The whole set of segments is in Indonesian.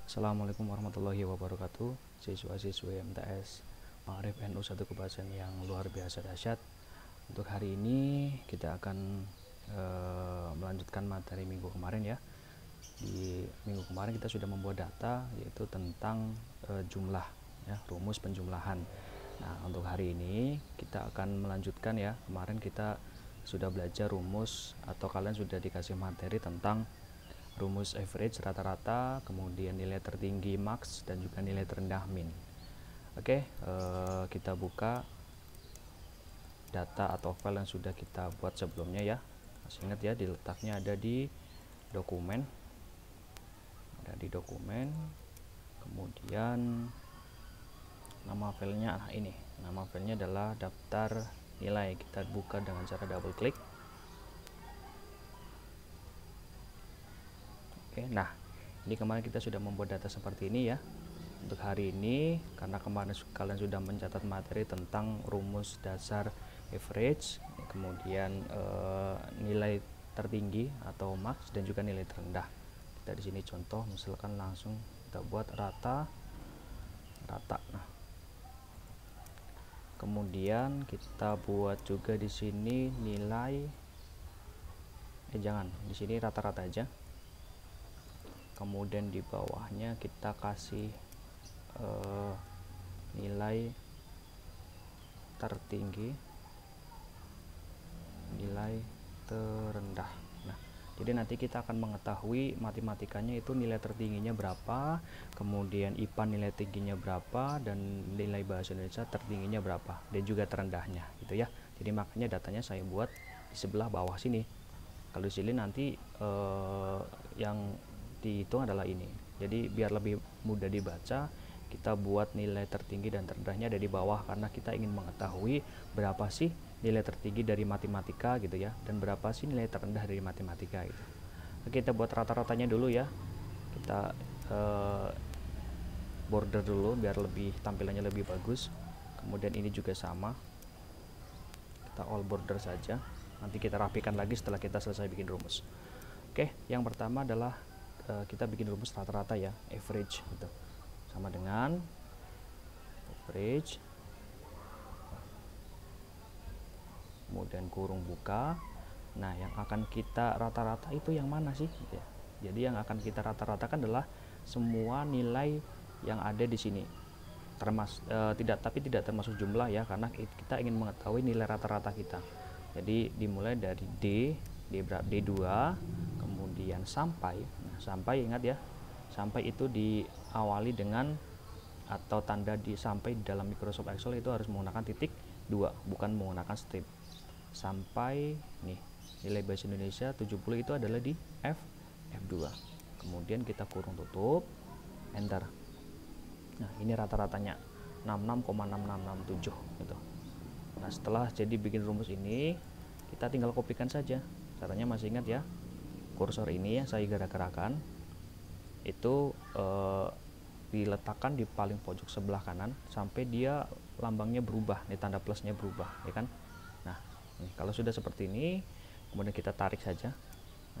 Assalamualaikum warahmatullahi wabarakatuh. Siswa-siswi MTS Ma'arif NU 1 Kebasan yang luar biasa dahsyat. Untuk hari ini kita akan melanjutkan materi minggu kemarin ya. Di minggu kemarin kita sudah membuat data yaitu tentang jumlah ya, rumus penjumlahan. Nah, untuk hari ini kita akan melanjutkan ya. Kemarin kita sudah belajar rumus atau kalian sudah dikasih materi tentang rumus average rata-rata, kemudian nilai tertinggi max, dan juga nilai terendah min. Oke, kita buka data atau file yang sudah kita buat sebelumnya ya. Masih ingat ya, diletaknya ada di dokumen, kemudian nama filenya ini, nama filenya adalah daftar nilai. Kita buka dengan cara double klik. Oke, nah ini kemarin kita sudah membuat data seperti ini ya. Untuk hari ini, karena kemarin kalian sudah mencatat materi tentang rumus dasar average, kemudian nilai tertinggi atau max, dan juga nilai terendah. Kita di sini contoh, misalkan langsung kita buat rata. Nah, kemudian kita buat juga di sini nilai. Jangan, di sini rata-rata aja. Kemudian di bawahnya kita kasih nilai tertinggi, nilai terendah. Nah, jadi nanti kita akan mengetahui matematikanya itu nilai tertingginya berapa, kemudian IPA nilai tingginya berapa, dan nilai bahasa Indonesia tertingginya berapa, dan juga terendahnya gitu ya. Jadi makanya datanya saya buat di sebelah bawah sini. Kalau di sini nanti yang dihitung adalah ini. Jadi biar lebih mudah dibaca, kita buat nilai tertinggi dan terendahnya ada di bawah, karena kita ingin mengetahui berapa sih nilai tertinggi dari matematika gitu ya, dan berapa sih nilai terendah dari matematika gitu. Oke, kita buat rata-ratanya dulu ya. Kita border dulu biar lebih tampilannya lebih bagus. Kemudian ini juga sama, kita all border saja. Nanti kita rapikan lagi setelah kita selesai bikin rumus. Oke, yang pertama adalah kita bikin rumus rata-rata ya, average gitu. Sama dengan average, kemudian kurung buka. Nah, yang akan kita rata-rata itu yang mana sih? Ya. Jadi yang akan kita rata-ratakan adalah semua nilai yang ada di sini, tapi tidak termasuk jumlah ya, karena kita ingin mengetahui nilai rata-rata kita. Jadi dimulai dari D2, kemudian sampai. Nah, sampai ingat ya, sampai itu diawali dengan atau tanda di sampai di dalam Microsoft Excel itu harus menggunakan titik 2, bukan menggunakan strip. Sampai nih, nilai bahasa Indonesia 70 itu adalah di F2. Kemudian kita kurung tutup, enter. Nah, ini rata-ratanya 66,6667 gitu. Nah, setelah jadi bikin rumus ini, kita tinggal kopikan saja. Caranya masih ingat ya, kursor ini ya saya gerak-gerakan, itu diletakkan di paling pojok sebelah kanan sampai dia lambangnya berubah, nih tanda plusnya berubah ya kan. Nah, nih, kalau sudah seperti ini, kemudian kita tarik saja.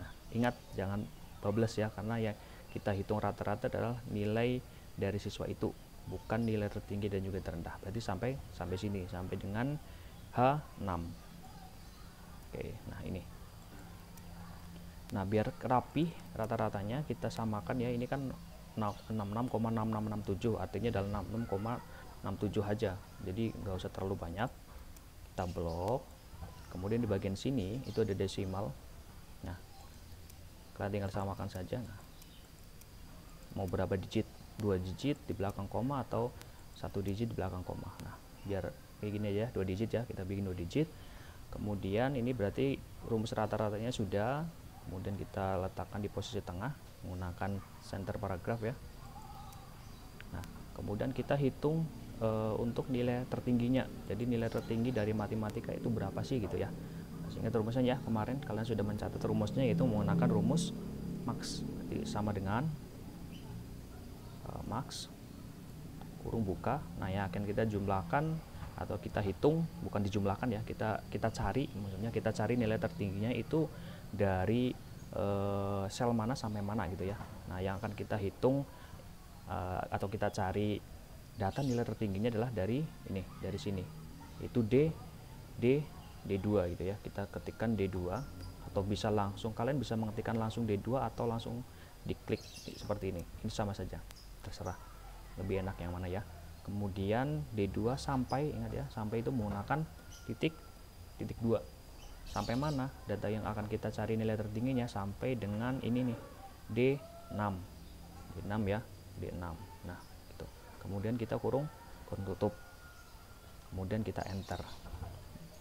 Nah, ingat jangan bablas ya, karena yang kita hitung rata-rata adalah nilai dari siswa itu, bukan nilai tertinggi dan juga terendah. Berarti sampai sini, sampai dengan H6. Oke, nah ini. Nah, biar rapi rata-ratanya kita samakan ya. Ini kan 66,6667, artinya adalah 66,67 aja. Jadi nggak usah terlalu banyak. Kita blok. Kemudian di bagian sini itu ada desimal. Nah, kalian tinggal samakan saja. Nah, mau berapa digit? 2 digit di belakang koma atau 1 digit di belakang koma. Nah, biar kayak gini aja, 2 digit ya, kita bikin 2 digit. Kemudian ini berarti rumus rata-ratanya sudah. Kemudian kita letakkan di posisi tengah menggunakan center paragraf ya. Nah, kemudian kita hitung untuk nilai tertingginya. Jadi nilai tertinggi dari matematika itu berapa sih gitu ya. Nah, ingat rumusnya ya, kemarin kalian sudah mencatat rumusnya, yaitu menggunakan rumus max. Jadi sama dengan max kurung buka. Nah, yang akan kita jumlahkan atau kita hitung, bukan dijumlahkan ya, kita cari, maksudnya kita cari nilai tertingginya itu dari sel mana sampai mana gitu ya. Nah, yang akan kita hitung atau kita cari data nilai tertingginya adalah dari ini, dari sini, itu D2 gitu ya. Kita ketikkan D2, atau bisa langsung, kalian bisa mengetikkan langsung D2 atau langsung diklik seperti ini sama saja, terserah lebih enak yang mana ya. Kemudian D2 sampai, ingat ya, sampai itu menggunakan titik 2. Sampai mana data yang akan kita cari nilai tertingginya? Sampai dengan ini nih, D6 ya, D6. Nah itu, kemudian kita kurung tutup, kemudian kita enter.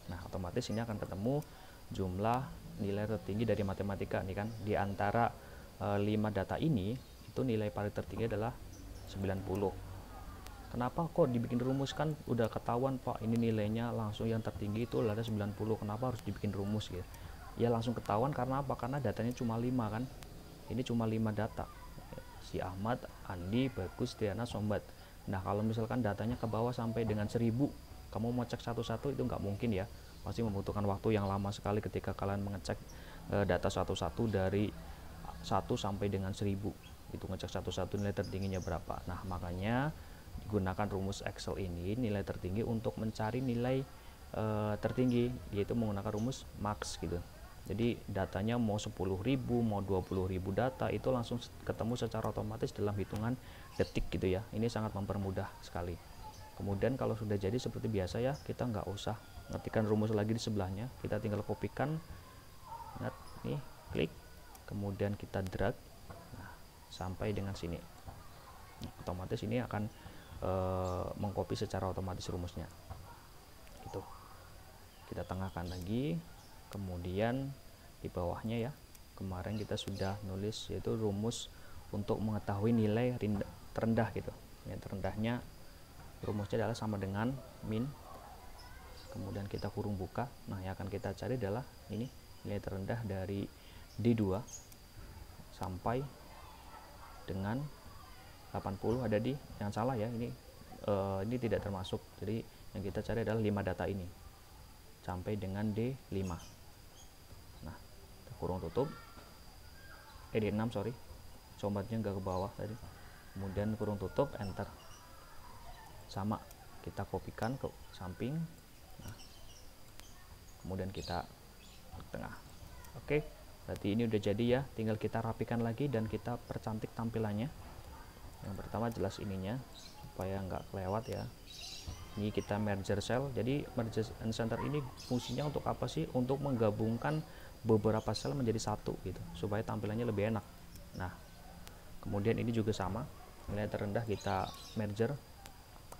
Nah otomatis ini akan ketemu jumlah nilai tertinggi dari matematika nih kan. Di antara 5 data ini, itu nilai paling tertinggi adalah 90. Kenapa kok dibikin rumus? Kan udah ketahuan Pak, ini nilainya langsung yang tertinggi itu ada 90, kenapa harus dibikin rumus gitu ya? Langsung ketahuan karena apa? Karena datanya cuma 5 kan, ini cuma 5 data, si Ahmad, Andi, Bagus, Diana, Sombat. Nah kalau misalkan datanya ke bawah sampai dengan 1000, kamu mau cek satu-satu itu nggak mungkin ya, pasti membutuhkan waktu yang lama sekali ketika kalian mengecek data satu-satu dari 1 sampai dengan 1000, itu ngecek satu-satu nilai tertingginya berapa. Nah makanya gunakan rumus Excel ini, nilai tertinggi, untuk mencari nilai tertinggi, yaitu menggunakan rumus max gitu. Jadi datanya mau 10.000, mau 20.000 data, itu langsung ketemu secara otomatis dalam hitungan detik gitu ya. Ini sangat mempermudah sekali. Kemudian kalau sudah jadi seperti biasa ya, kita nggak usah ngetikkan rumus lagi di sebelahnya, kita tinggal kopikan, ingat nih, klik, kemudian kita drag, nah, sampai dengan sini. Nah, otomatis ini akan mengcopy secara otomatis rumusnya. Itu kita tengahkan lagi, kemudian di bawahnya ya, kemarin kita sudah nulis yaitu rumus untuk mengetahui nilai terendah gitu. Nilai terendahnya rumusnya adalah sama dengan min, kemudian kita kurung buka. Nah yang akan kita cari adalah ini, nilai terendah dari D2 sampai dengan 80 ada di, yang salah ya, ini tidak termasuk. Jadi yang kita cari adalah 5 data ini sampai dengan D5. Nah kita kurung tutup, D6 sorry, sombatnya nggak ke bawah tadi, kemudian kurung tutup, enter. Sama, kita kopikan ke samping, nah, kemudian kita ke tengah. Oke, berarti ini udah jadi ya, tinggal kita rapikan lagi dan kita percantik tampilannya. Yang pertama jelas ininya supaya nggak kelewat ya. Ini kita merger cell. Jadi merger and center ini fungsinya untuk apa sih? Untuk menggabungkan beberapa sel menjadi satu gitu, supaya tampilannya lebih enak. Nah kemudian ini juga sama, nilai terendah kita merger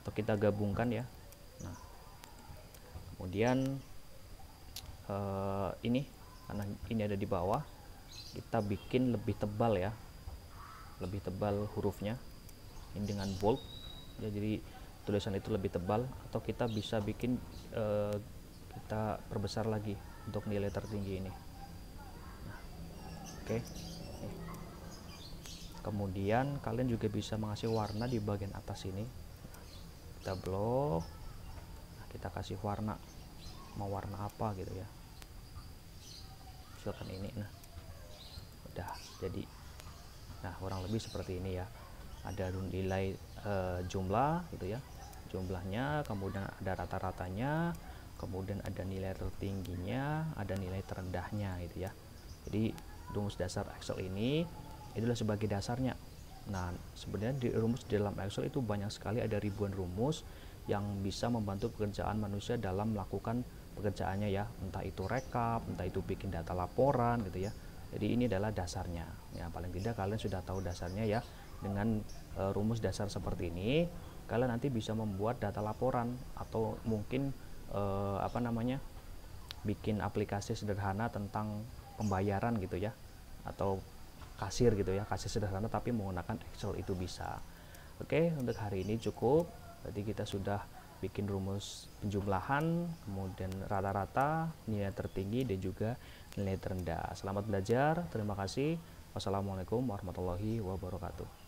atau kita gabungkan ya. Nah kemudian ini karena ini ada di bawah, kita bikin lebih tebal ya, lebih tebal hurufnya ini dengan bold ya, jadi tulisan itu lebih tebal. Atau kita bisa bikin kita perbesar lagi untuk nilai tertinggi ini. Nah, oke. Kemudian kalian juga bisa mengasih warna di bagian atas ini. Kita blok, nah, kita kasih warna, mau warna apa gitu ya, misalkan ini. Nah udah jadi. Nah kurang lebih seperti ini ya, ada nilai jumlah gitu ya, jumlahnya, kemudian ada rata-ratanya, kemudian ada nilai tertingginya, ada nilai terendahnya gitu ya. Jadi rumus dasar Excel ini adalah sebagai dasarnya. Nah sebenarnya di rumus di dalam Excel itu banyak sekali, ada ribuan rumus yang bisa membantu pekerjaan manusia dalam melakukan pekerjaannya ya, entah itu rekap, entah itu bikin data laporan gitu ya. Jadi ini adalah dasarnya ya, paling tidak kalian sudah tahu dasarnya ya. Dengan rumus dasar seperti ini, kalian nanti bisa membuat data laporan, atau mungkin bikin aplikasi sederhana tentang pembayaran gitu ya, atau kasir gitu ya, kasir sederhana tapi menggunakan Excel itu bisa. Oke, untuk hari ini cukup. Tadi kita sudah bikin rumus penjumlahan, kemudian rata-rata, nilai tertinggi, dan juga nilai terendah. Selamat belajar, terima kasih. Wassalamualaikum warahmatullahi wabarakatuh.